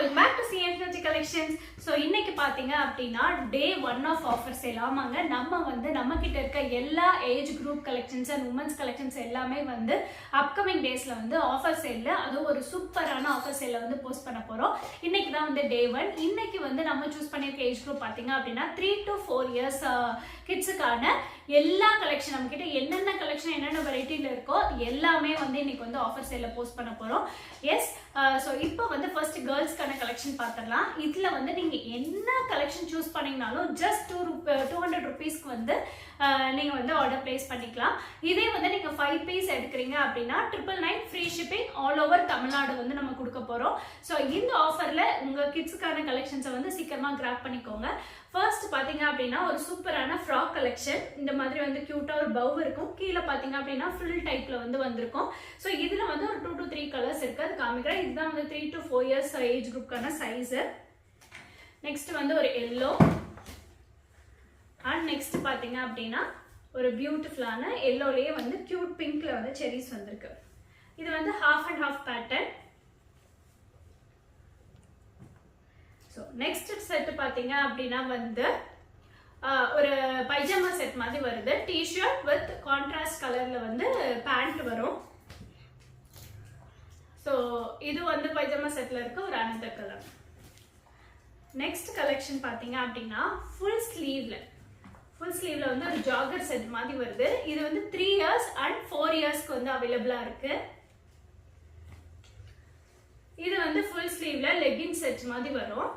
Welcome back to CNFG collections. So இன்னைக்கு பார்த்தீங்க அப்படின்னா டே 1 ஆஃப் ஆஃபர் சேல். ஆமாங்க, நம்ம கிட்ட இருக்க எல்லா age group collections and women's collections எல்லாமே வந்து அப்கமிங் டேஸ்ல வந்து ஆஃபர் சேல்ல அதுவும் ஒரு சூப்பரான ஆஃபர் சேல்ல வந்து போஸ்ட் பண்ண போறோம். இன்னைக்கு தான் வந்து டே 1. இன்னைக்கு வந்து நம்ம சூஸ் பண்ணியிருக்க ஏஜ் குரூப் பார்த்தீங்க அப்படின்னா 3 to 4 இயர்ஸ் கிட்ஸுக்கான எல்லா கலெக்ஷன், நம்ம கிட்ட என்னென்ன கலெக்ஷன் என்னென்ன வெரைட்டியில் இருக்கோ எல்லாமே வந்து இன்னைக்கு வந்து ஆஃபர் சேல்ல போஸ்ட் பண்ண போறோம். எஸ், ஸோ இப்போ வந்து ஃபர்ஸ்ட் கேர்ள்ஸ்க்கான கலெக்ஷன் பார்த்துடலாம். இதில் வந்து நீங்கள் என்ன கலெக்ஷன் சூஸ் பண்ணிங்கனாலும் ஜஸ்ட் 200 ருபீஸ்க்கு வந்து நீங்கள் வந்து ஆர்டர் பிளேஸ் பண்ணிக்கலாம். இதே வந்து நீங்கள் 5 பீஸ் எடுக்கிறீங்க அப்படின்னா 999 free shipping all over Tamil Nadu வந்து நம்ம கொடுக்க போகிறோம். ஸோ இந்த ஆஃபரில் உங்கள் கிட்ஸுக்கான கலெக்ஷன்ஸை வந்து சீக்கிரமாக கிராப் பண்ணிக்கோங்க. ஃபர்ஸ்ட் பார்த்தீங்க அப்படின்னா ஒரு சூப்பரான ஃப்ராக் கலெக்ஷன். இந்த மாதிரி வந்து க்யூட்டாக ஒரு பவ் இருக்கும். கீழே பார்த்தீங்க அப்படின்னா ஃபுல் டைப்பில் வந்து வந்திருக்கும். ஸோ இதில் வந்து ஒரு 2 to 3 கலர்ஸ் இருக்குது, அது காமிக்கிறேன். இதுதான் வந்து 3 to 4 இயர்ஸ் ஏஜ் குரூப்கான சைஸு. நெக்ஸ்ட் வந்து ஒரு எல்லோ அண்ட் நெக்ஸ்ட் பார்த்தீங்க அப்படின்னா ஒரு பியூட்டிஃபுல்லான எல்லோலேயே வந்து கியூட் பிங்க்ல வந்து செரிஸ் வந்திருக்கு. இது வந்து half and half pattern. So next set பார்த்தீங்க அப்படின்னா வந்து ஒரு பைஜாமா செட் மாதிரி வருது. டிஷர்ட் வித் கான்ட்ராஸ்ட் கலர்ல வந்து பேண்ட் வரும். ஸோ இது வந்து பைஜாமா செட்ல இருக்க ஒரு அனதர் கலர். நெக்ஸ்ட் கலெக்ஷன் பார்த்தீங்க அப்படின்னா ஃபுல் ஸ்லீவ்ல வந்து ஒரு ஜாகர் செட் மாதிரி வருது. இது வந்து 3 இயர்ஸ் அண்ட் 4 இயர்ஸ்க்கு வந்து அவைலபிளா இருக்கு. இது வந்து ஃபுல் ஸ்லீவ்ல லெகின் செட் மாதிரி வரும்.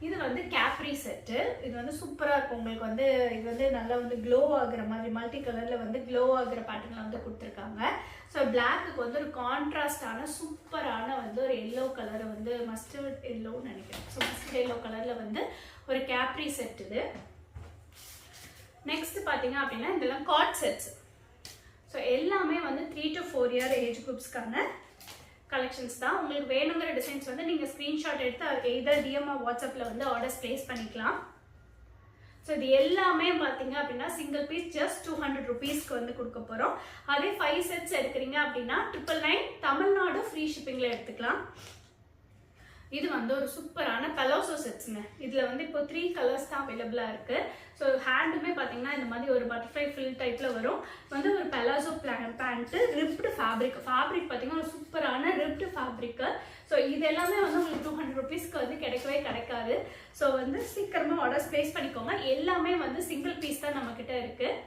இது வந்து கேப்ரி செட்டு. இது வந்து சூப்பரா இருக்கும். உங்களுக்கு வந்து இது வந்து நல்லா வந்து க்ளோ ஆகுற மாதிரி மல்டி கலர்ல வந்து க்ளோ ஆகுற பேட்டர்ன்ல வந்து கொடுத்துருக்காங்க. ஸோ பிளாக்குக்கு வந்து ஒரு கான்ட்ராஸ்டான சூப்பரான வந்து ஒரு எல்லோ கலர் வந்து மஸ்டர்ட் எல்லோன்னு நினைக்கிறேன். ஸோ மஸ்டர்ட் எல்லோ கலர்ல வந்து ஒரு கேப்ரி செட். இது நெக்ஸ்ட் பார்த்தீங்க அப்படின்னா இதெல்லாம் காட் செட்ஸ். ஸோ எல்லாமே வந்து 3 to 4 இயர் ஏஜ் குரூப்ஸ்க்கான கலெக்ஷன்ஸ் தான். உங்களுக்கு வேணுங்கிற டிசைன்ஸ் வந்து நீங்கள் ஸ்க்ரீன்ஷாட் எடுத்து அதுக்கு எதர் டிஎம் வாட்ஸ்அப்பில் வந்து ஆர்டர்ஸ் பிளேஸ் பண்ணிக்கலாம். ஸோ இது எல்லாமே பார்த்தீங்க அப்படின்னா சிங்கிள் பீஸ் ஜஸ்ட் 200 ருபீஸ்க்கு வந்து கொடுக்க போகிறோம். அதே 5 செட்ஸ் எடுக்கிறீங்க அப்படின்னா 999 தமிழ்நாடு ஃப்ரீ ஷிப்பிங்கில் எடுத்துக்கலாம். இது வந்து ஒரு சூப்பரான பலாசோ செட்ஸுங்க. இதில் வந்து இப்போ 3 கலர்ஸ் தான் அவைலபிளாக இருக்குது. ஸோ ஹேண்டுமே பார்த்தீங்கன்னா இந்த மாதிரி ஒரு பட்டர்ஃப்ளை ஃபில் டைப்பில் வரும். வந்து ஒரு பலாசோ பேண்ட்டு ரிப்டு ஃபேப்ரிக் பார்த்தீங்கன்னா ஒரு சூப்பரான ரிப்டு ஃபேப்ரிக்கு. ஸோ இது எல்லாமே வந்து உங்களுக்கு 200 ருபீஸ்க்கு வந்து கிடைக்கவே கிடைக்காது. ஸோ வந்து சீக்கிரமாக ஆர்டர்ஸ் பிளேஸ் பண்ணிக்கோங்க. எல்லாமே வந்து சிங்கிள் பீஸ் தான் நம்மக்கிட்ட இருக்குது.